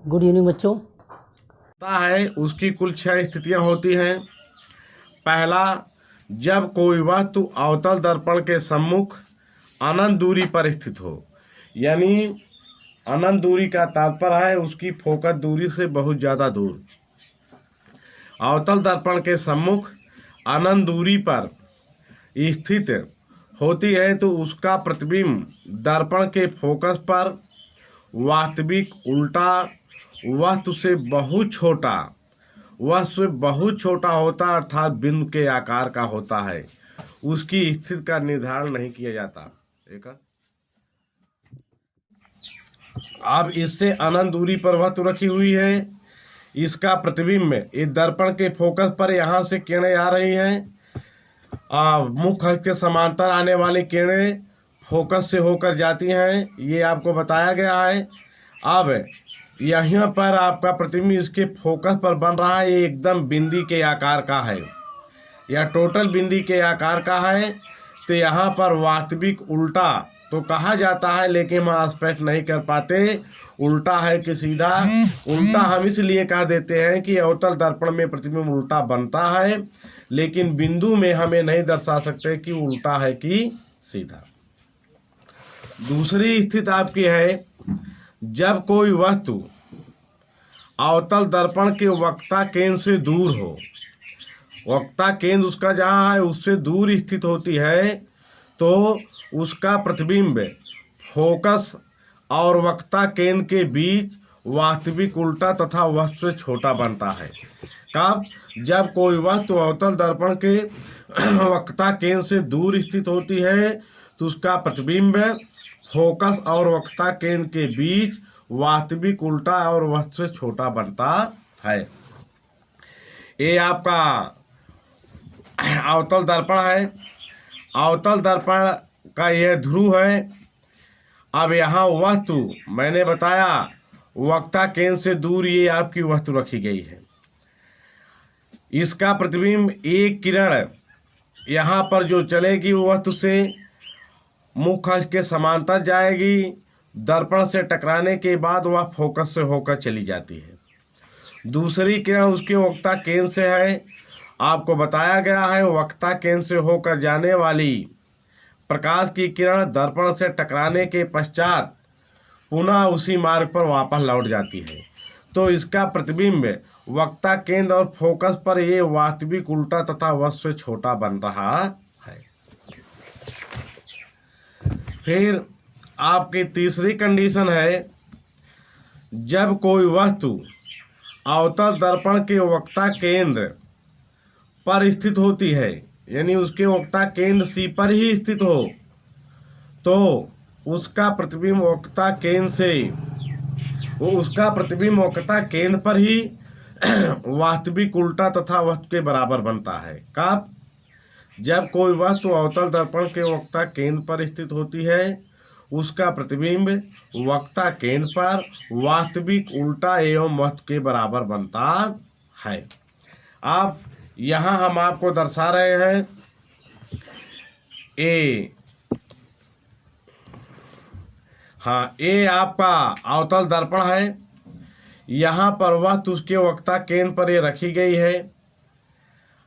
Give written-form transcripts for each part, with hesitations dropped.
Good evening बच्चों। होता है उसकी कुल 6 स्थितियां होती हैं। पहला, जब कोई वस्तु अवतल दर्पण के सम्मुख अनंत दूरी पर स्थित हो। यानी अनंत दूरी का तात्पर्य है उसकी फोकस दूरी से बहुत ज़्यादा दूर। अवतल दर्पण के सम्मुख अनंत दूरी पर स्थित होती है तो उसका प्रतिबिंब दर्पण के फोकस पर वास्तविक उल्टा वस्तु से बहुत छोटा होता अर्थात बिंदु के आकार का होता है। उसकी स्थिति का निर्धारण नहीं किया जाता। एक अब इससे अनंत दूरी पर वस्तु रखी हुई है, इसका प्रतिबिंब इस दर्पण के फोकस पर यहाँ से किरणें आ रही हैं। मुख के समांतर आने वाली किरणें फोकस से होकर जाती हैं, ये आपको बताया गया है। अब यहाँ पर आपका प्रतिबिंब इसके फोकस पर बन रहा है, ये एकदम बिंदी के आकार का है या टोटल बिंदी के आकार का है। तो यहाँ पर वास्तविक उल्टा तो कहा जाता है, लेकिन हम स्पष्ट नहीं कर पाते उल्टा है कि सीधा। उल्टा हम इसलिए कह देते हैं कि अवतल दर्पण में प्रतिबिंब उल्टा बनता है, लेकिन बिंदु में हमें नहीं दर्शा सकते कि उल्टा है कि सीधा। दूसरी स्थिति आपकी है, जब कोई वस्तु अवतल दर्पण के वक्ता केंद्र से दूर हो। वक्ता केंद्र उसका जहाँ है उससे दूर स्थित होती है तो उसका प्रतिबिंब फोकस और वक्ता केंद्र के बीच वास्तविक उल्टा तथा वस्तु से छोटा बनता है। कब? जब कोई वस्तु अवतल दर्पण के वक्ता केंद्र से दूर स्थित होती है तो उसका प्रतिबिंब फोकस और वक्ता केंद्र के बीच वास्तविक उल्टा और वस्तु से छोटा बनता है। ये आपका अवतल दर्पण है। अवतल दर्पण का यह ध्रुव है। अब यहाँ वस्तु मैंने बताया वक्ता केंद्र से दूर ये आपकी वस्तु रखी गई है। इसका प्रतिबिंब एक किरण यहाँ पर जो चलेगी वो वस्तु से मुख के समांतर जाएगी, दर्पण से टकराने के बाद वह फोकस से होकर चली जाती है। दूसरी किरण उसके वक्ता केंद्र से है। आपको बताया गया है वक्ता केंद्र से होकर जाने वाली प्रकाश की किरण दर्पण से टकराने के पश्चात पुनः उसी मार्ग पर वापस लौट जाती है। तो इसका प्रतिबिंब वक्ता केंद्र और फोकस पर ये वास्तविक उल्टा तथा वस्तु से छोटा बन रहा है। फिर आपकी तीसरी कंडीशन है, जब कोई वस्तु अवतल दर्पण के वक्ता केंद्र पर स्थित होती है, यानी उसके वक्ता केंद्र सी पर ही स्थित हो, तो उसका प्रतिबिंब वक्ता केंद्र पर ही वास्तविक उल्टा तथा वस्तु के बराबर बनता है। कब? जब कोई वस्तु अवतल दर्पण के वक्ता केंद्र पर स्थित होती है, उसका प्रतिबिंब वक्ता केंद्र पर वास्तविक उल्टा एवं वस्तु के बराबर बनता है। अब यहाँ हम आपको दर्शा रहे हैं ये आपका अवतल दर्पण है। यहाँ पर वस्तु उसके वक्ता केंद्र पर ये रखी गई है।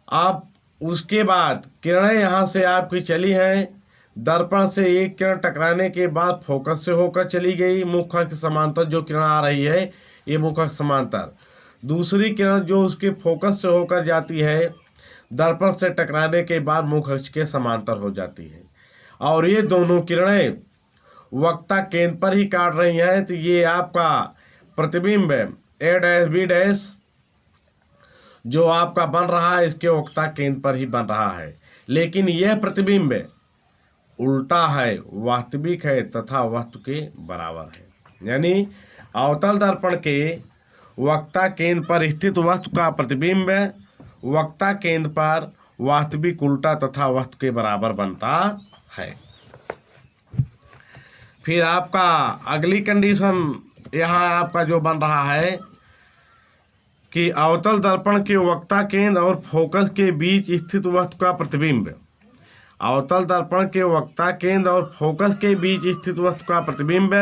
अब उसके बाद किरणें यहाँ से आपकी चली हैं, दर्पण से एक किरण टकराने के बाद फोकस से होकर चली गई मुख के समांतर जो किरण आ रही है ये मुख के समांतर। दूसरी किरण जो उसके फोकस से होकर जाती है दर्पण से टकराने के बाद मुख के समांतर हो जाती है। और ये दोनों किरणें वक्ता केंद्र पर ही काट रही हैं, तो ये आपका प्रतिबिंब ए डैश बी डैश जो आपका बन रहा है इसके वक्ता केंद्र पर ही बन रहा है। लेकिन यह प्रतिबिंब उल्टा है, वास्तविक है तथा वस्तु के बराबर है। यानी अवतल दर्पण के वक्ता केंद्र पर स्थित वस्तु का प्रतिबिंब वक्ता केंद्र पर वास्तविक उल्टा तथा वस्तु के बराबर बनता है। फिर आपका अगली कंडीशन यहाँ आपका जो बन रहा है कि अवतल दर्पण के वक्ता केंद्र और फोकस के बीच स्थित वस्तु का प्रतिबिंब अवतल दर्पण के वक्ता केंद्र और फोकस के बीच स्थित वस्तु का प्रतिबिंब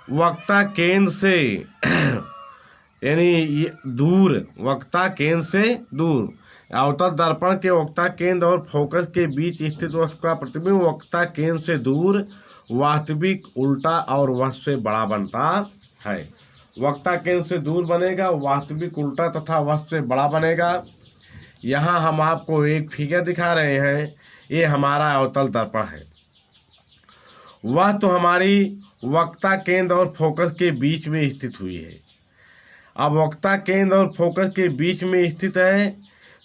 वक्ता केंद्र से यानी दूर, वक्ता केंद्र से दूर। अवतल दर्पण के वक्ता केंद्र और फोकस के बीच स्थित वस्तु का प्रतिबिंब वक्ता केंद्र से दूर, वास्तविक, उल्टा और वस्तु से बड़ा बनता है। वक्ता केंद्र से दूर बनेगा, वास्तविक, उल्टा तथा वस्तु से बड़ा बनेगा। यहाँ हम आपको एक फिगर दिखा रहे हैं, ये हमारा अवतल दर्पण है। वह तो हमारी वक्ता केंद्र और फोकस के बीच में स्थित हुई है। अब वक्ता केंद्र और फोकस के बीच में स्थित है,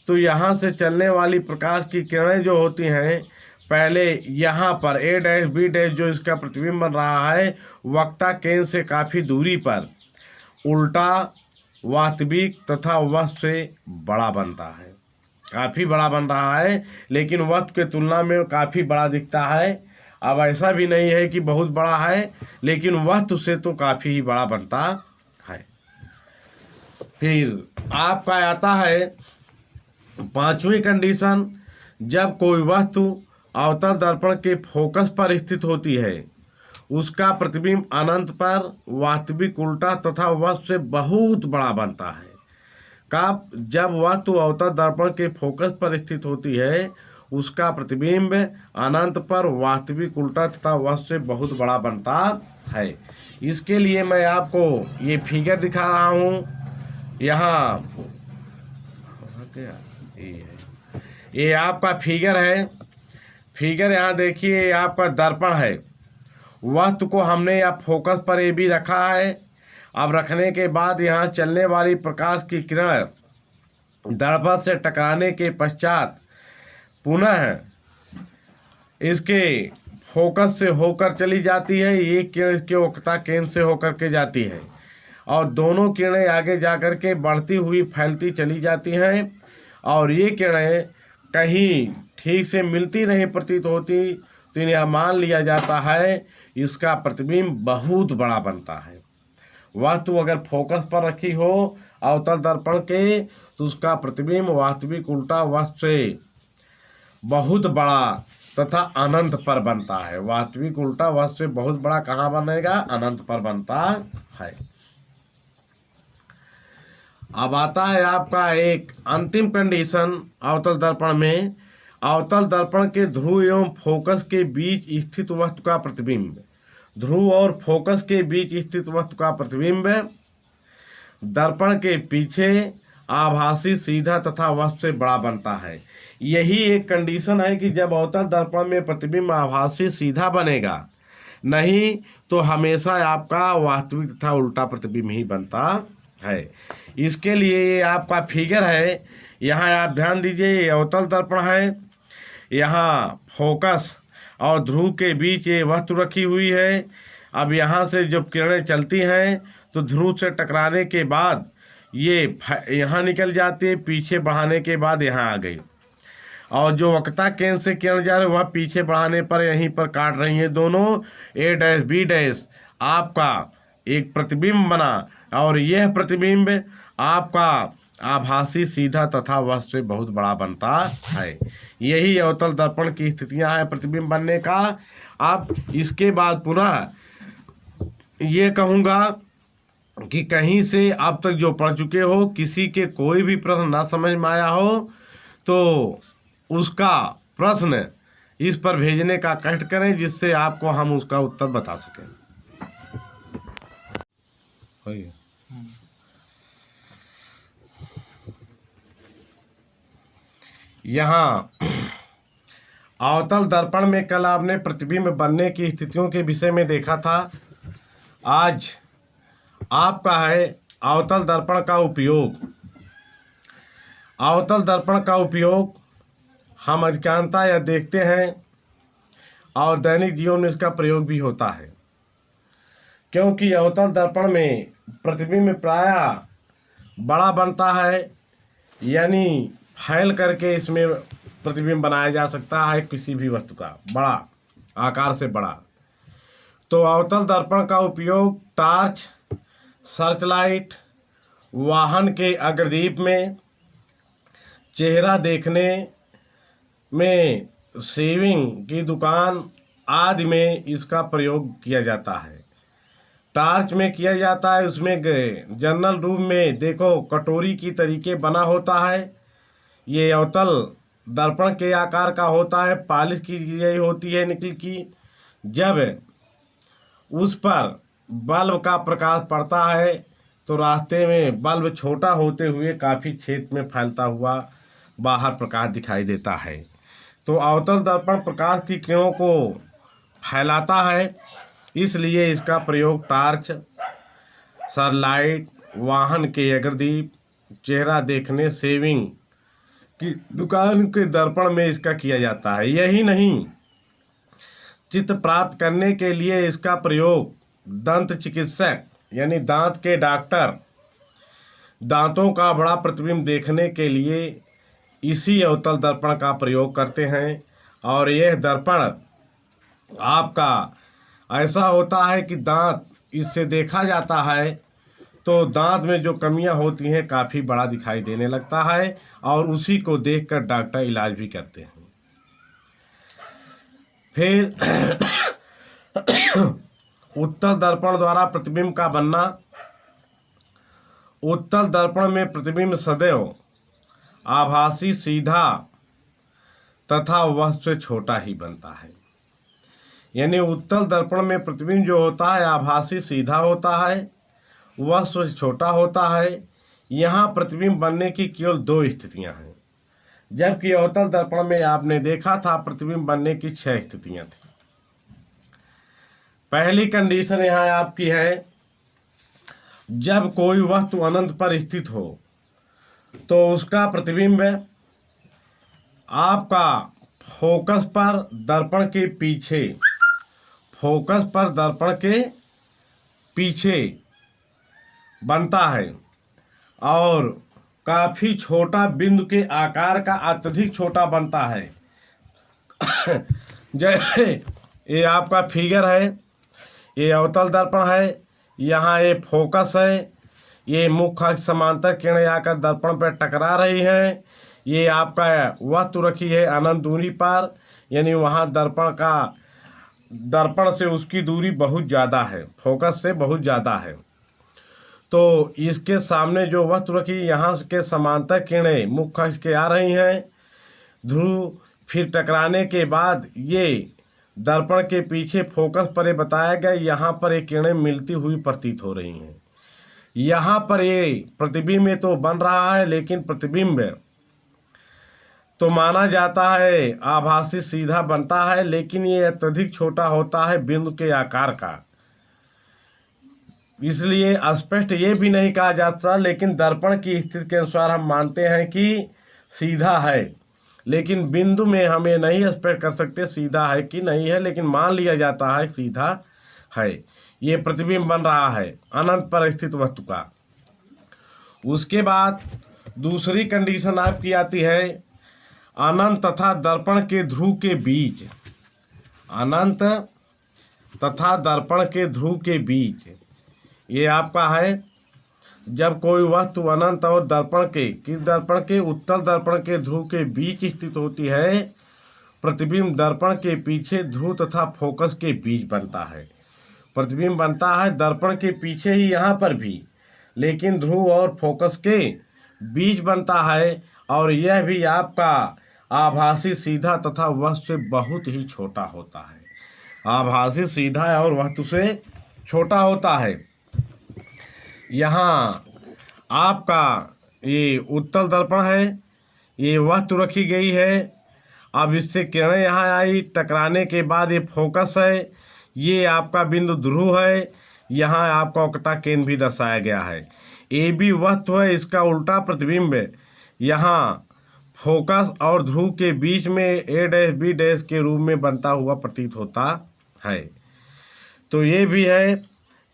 तो यहाँ से चलने वाली प्रकाश की किरणें जो होती हैं, पहले यहाँ पर ए डैश बी डैश जो इसका प्रतिबिंब बन रहा है, वक्ता केंद्र से काफ़ी दूरी पर उल्टा, वास्तविक तथा वस्तु से बड़ा बनता है। काफ़ी बड़ा बन रहा है, लेकिन वस्तु के तुलना में काफ़ी बड़ा दिखता है। अब ऐसा भी नहीं है कि बहुत बड़ा है, लेकिन वस्तु से तो काफ़ी ही बड़ा बनता है। फिर आपका आता है पांचवी कंडीशन, जब कोई वस्तु अवतल दर्पण के फोकस पर स्थित होती है, उसका प्रतिबिंब अनंत पर, वास्तविक, उल्टा तथा वस्तु से बहुत बड़ा बनता है। कब? जब वस्तु अवतल दर्पण के फोकस पर स्थित होती है, उसका प्रतिबिंब अनंत पर, वास्तविक, उल्टा तथा वस्तु से बहुत बड़ा बनता है। इसके लिए मैं आपको ये फिगर दिखा रहा हूँ। यहाँ ये आपका फिगर है। फिगर यहाँ देखिए, ये आपका दर्पण है। वस्तु को हमने या फोकस पर ये भी रखा है। अब रखने के बाद यहाँ चलने वाली प्रकाश की किरण दर्पण से टकराने के पश्चात पुनः इसके फोकस से होकर चली जाती है। ये किरण इसके वक्ता केंद्र से होकर के जाती है और दोनों किरणें आगे जाकर के बढ़ती हुई फैलती चली जाती हैं, और ये किरणें कहीं ठीक से मिलती नहीं प्रतीत होती, तो इन्हें मान लिया जाता है इसका प्रतिबिंब बहुत बड़ा बनता है। वस्तु अगर फोकस पर रखी हो अवतल दर्पण के, तो उसका प्रतिबिंब वास्तविक, उल्टा, वस्तु से बहुत बड़ा तथा अनंत पर बनता है। वास्तविक, उल्टा, वस्तु से बहुत बड़ा कहाँ बनेगा? अनंत पर बनता है। अब आता है आपका एक अंतिम कंडीशन अवतल दर्पण में, अवतल दर्पण के ध्रुव एवं फोकस के बीच स्थित वस्तु का प्रतिबिंब। ध्रुव और फोकस के बीच स्थित वस्तु का प्रतिबिंब दर्पण के पीछे आभासी, सीधा तथा वस्तु से बड़ा बनता है। यही एक कंडीशन है कि जब अवतल दर्पण में प्रतिबिंब आभासी, सीधा बनेगा, नहीं तो हमेशा आपका वास्तविक तथा उल्टा प्रतिबिंब ही बनता है। इसके लिए ये आपका फिगर है। यहाँ आप ध्यान दीजिए, ये अवतल दर्पण है। यहाँ फोकस और ध्रुव के बीच ये वस्तु रखी हुई है। अब यहाँ से जब किरणें चलती हैं, तो ध्रुव से टकराने के बाद ये यहाँ निकल जाती है, पीछे बढ़ाने के बाद यहाँ आ गई, और जो वक्ता केंद्र से किरण जा रही है वह पीछे बढ़ाने पर यहीं पर काट रही है दोनों। ए डैश बी डैश आपका एक प्रतिबिंब बना, और यह प्रतिबिंब आपका आभासी, सीधा तथा वस्तु से बहुत बड़ा बनता है। यही अवतल दर्पण की स्थितियां हैं प्रतिबिंब बनने का। अब इसके बाद पुनः ये कहूँगा कि कहीं से अब तक जो पढ़ चुके हो, किसी के कोई भी प्रश्न ना समझ में आया हो, तो उसका प्रश्न इस पर भेजने का कष्ट करें, जिससे आपको हम उसका उत्तर बता सकें। यहाँ अवतल दर्पण में कल आपने प्रतिबिंब बनने की स्थितियों के विषय में देखा था। आज आपका है अवतल दर्पण का उपयोग। अवतल दर्पण का उपयोग हम अधिकांशतः यह देखते हैं और दैनिक जीवन में इसका प्रयोग भी होता है, क्योंकि अवतल दर्पण में प्रतिबिंब प्रायः बड़ा बनता है, यानी फैल करके इसमें प्रतिबिंब बनाया जा सकता है किसी भी वस्तु का, बड़ा आकार से बड़ा। तो अवतल दर्पण का उपयोग टार्च, सर्चलाइट, वाहन के अग्रदीप में, चेहरा देखने में, शेविंग की दुकान आदि में इसका प्रयोग किया जाता है। टार्च में किया जाता है, उसमें जनरल रूप में देखो कटोरी की तरीके बना होता है। ये अवतल दर्पण के आकार का होता है, पॉलिश की गई होती है निकल की। जब उस पर बल्ब का प्रकाश पड़ता है तो रास्ते में बल्ब छोटा होते हुए काफ़ी क्षेत्र में फैलता हुआ बाहर प्रकाश दिखाई देता है। तो अवतल दर्पण प्रकाश की किरणों को फैलाता है, इसलिए इसका प्रयोग टार्च, सरलाइट, वाहन के अग्रदीप, चेहरा देखने, शेविंग की दुकान के दर्पण में इसका किया जाता है। यही नहीं, चित्र प्राप्त करने के लिए इसका प्रयोग दंत चिकित्सक यानी दांत के डॉक्टर दांतों का बड़ा प्रतिबिंब देखने के लिए इसी अवतल दर्पण का प्रयोग करते हैं। और यह दर्पण आपका ऐसा होता है कि दांत इससे देखा जाता है तो दांत में जो कमियां होती हैं काफ़ी बड़ा दिखाई देने लगता है, और उसी को देखकर डॉक्टर इलाज भी करते हैं। फिर उत्तल दर्पण द्वारा प्रतिबिंब का बनना। उत्तल दर्पण में प्रतिबिंब सदैव आभासी, सीधा तथा वस्तु से छोटा ही बनता है। यानी उत्तल दर्पण में प्रतिबिंब जो होता है आभासी, सीधा होता है, वस्तु से छोटा होता है। यहाँ प्रतिबिंब बनने की केवल 2 स्थितियाँ हैं, जबकि अवतल दर्पण में आपने देखा था प्रतिबिंब बनने की 6 स्थितियाँ थी। पहली कंडीशन यहाँ आपकी है, जब कोई वस्तु अनंत पर स्थित हो तो उसका प्रतिबिंब आपका फोकस पर दर्पण के पीछे, फोकस पर दर्पण के पीछे बनता है, और काफ़ी छोटा बिंदु के आकार का अत्यधिक छोटा बनता है। जैसे ये आपका फिगर है, ये अवतल दर्पण है, यहाँ ये फोकस है, ये मुख्य समांतर किरणें आकर दर्पण पर टकरा रही हैं। ये आपका वस्तु रखी है अनंत दूरी पर, यानी वहाँ दर्पण से उसकी दूरी बहुत ज़्यादा है, फोकस से बहुत ज़्यादा है। तो इसके सामने जो वस्तु रखी, यहाँ के समांतर किरणें मुख्य अक्ष के आ रही हैं, ध्रुव फिर टकराने के बाद ये दर्पण के पीछे फोकस पर ये बताया गया, यहाँ पर ये किरणें मिलती हुई प्रतीत हो रही हैं। यहाँ पर ये प्रतिबिंब तो बन रहा है, लेकिन प्रतिबिंब तो माना जाता है आभासी, सीधा बनता है, लेकिन ये अत्यधिक छोटा होता है बिंदु के आकार का। इसलिए स्पष्ट ये भी नहीं कहा जाता, लेकिन दर्पण की स्थिति के अनुसार हम मानते हैं कि सीधा है, लेकिन बिंदु में हम ये नहीं स्पष्ट कर सकते सीधा है कि नहीं है, लेकिन मान लिया जाता है सीधा है। ये प्रतिबिंब बन रहा है अनंत पर स्थित वस्तु का। उसके बाद दूसरी कंडीशन आपकी आती है, अनंत तथा दर्पण के ध्रुव के बीच, अनंत तथा दर्पण के ध्रुव के बीच ये आपका है, जब कोई वस्तु अनंत और दर्पण के, किस दर्पण के, उत्तल दर्पण के ध्रुव के बीच स्थित होती है, प्रतिबिंब दर्पण के पीछे ध्रुव तथा फोकस के बीच बनता है। प्रतिबिंब बनता है दर्पण के पीछे ही यहाँ पर भी, लेकिन ध्रुव और फोकस के बीच बनता है, और यह भी आपका आभासी, सीधा तथा वस्तु से बहुत ही छोटा होता है। आभासी, सीधा और वस्तु से छोटा होता है। यहाँ आपका ये उत्तल दर्पण है, ये वस्तु रखी गई है, अब इससे किरणें यहाँ आई, टकराने के बाद ये फोकस है, ये आपका बिंदु ध्रुव है, यहाँ आपका वक्रता केंद्र भी दर्शाया गया है। ए बी वस्तु है, इसका उल्टा प्रतिबिंब यहाँ फोकस और ध्रुव के बीच में ए डैश बी डैश के रूप में बनता हुआ प्रतीत होता है। तो ये भी है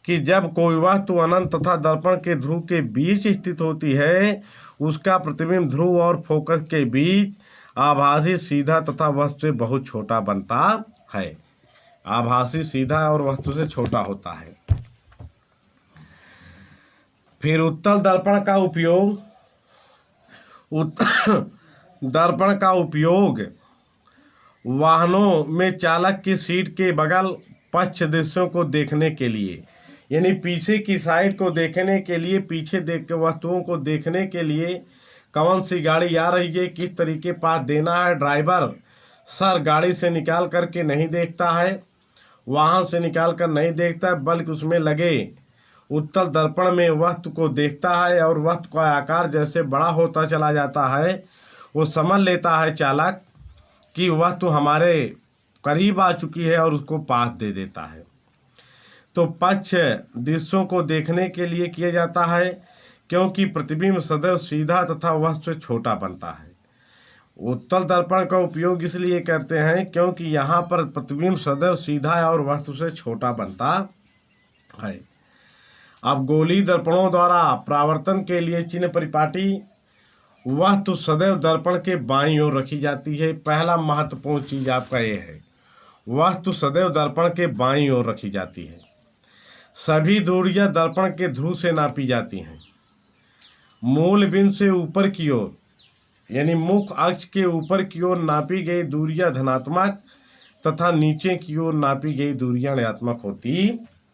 कि जब कोई वस्तु अनंत तथा दर्पण के ध्रुव के बीच स्थित होती है, उसका प्रतिबिंब ध्रुव और फोकस के बीच आभासी, सीधा तथा वस्तु से बहुत छोटा बनता है। आभासी, सीधा और वस्तु से छोटा होता है। फिर उत्तल दर्पण का उपयोग, दर्पण का उपयोग वाहनों में चालक की सीट के बगल पश्च दृश्यों को देखने के लिए यानी पीछे की साइड को देखने के लिए, पीछे देख के वस्तुओं को देखने के लिए कौन सी गाड़ी आ रही है, किस तरीके पास देना है, ड्राइवर सर गाड़ी से निकाल करके नहीं देखता है, वाहन से निकाल कर नहीं देखता है, बल्कि उसमें लगे उत्तल दर्पण में वस्तु को देखता है और वस्तु का आकार जैसे बड़ा होता चला जाता है, वो समझ लेता है चालक कि वस्तु हमारे करीब आ चुकी है और उसको पास दे देता है। तो पक्ष दृश्यों को देखने के लिए किया जाता है, क्योंकि प्रतिबिंब सदैव सीधा तथा वस्तु से छोटा बनता है। उत्तल दर्पण का उपयोग इसलिए करते हैं क्योंकि यहाँ पर प्रतिबिंब सदैव सीधा है और वस्तु से छोटा बनता है। अब गोलीय दर्पणों द्वारा परावर्तन के लिए चिन्ह परिपाटी वस्तु सदैव दर्पण के बाईं ओर रखी जाती है। पहला महत्वपूर्ण चीज आपका ये है, वस्तु सदैव दर्पण के बाईं ओर रखी जाती है। सभी दूरियां दर्पण के ध्रुव से नापी जाती हैं। मूल बिंदु से ऊपर की ओर यानी मुख्य अक्ष के ऊपर की ओर नापी गई दूरियां धनात्मक तथा नीचे की ओर नापी गई दूरियां ऋणात्मक होती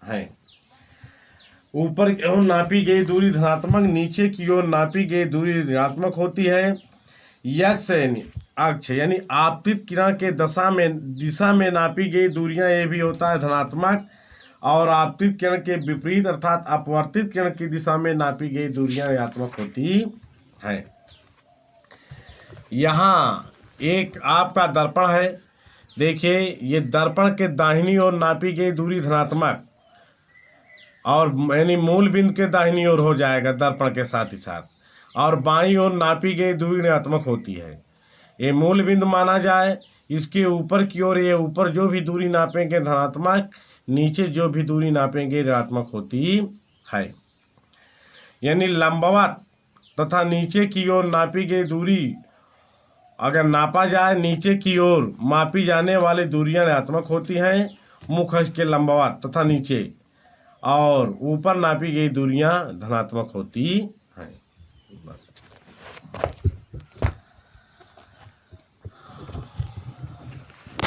हैं। ऊपर की ओर नापी गई दूरी धनात्मक, नीचे की ओर नापी गई दूरी ऋणात्मक होती है। यक्ष यानी अक्ष यानी आपतित किरण के दिशा में नापी गई दूरियां ये भी होता है धनात्मक, और आपतित किरण के विपरीत अर्थात अपवर्तित किरण की दिशा में नापी गई दूरियां ऋणात्मक होती है। यहाँ एक आपका दर्पण है, देखिए ये दर्पण के दाहिनी ओर नापी गई दूरी धनात्मक और यानी मूल बिंदु के दाहिनी ओर हो जाएगा दर्पण के साथ ही साथ, और बाईं ओर नापी गई दूरी ऋणात्मक होती है। ये मूल बिंदु माना जाए, इसके ऊपर की ओर ये ऊपर जो भी दूरी नापेंगे धनात्मक, नीचे जो भी दूरी नापेंगे ऋणात्मक होती है। यानी लंबवत तथा नीचे की ओर नापी गई दूरी अगर नापा जाए, नीचे की ओर मापी जाने वाली दूरियां ऋणात्मक होती हैं मुख्य अक्ष के लंबवत तथा नीचे, और ऊपर नापी गई दूरियां धनात्मक होती हैं।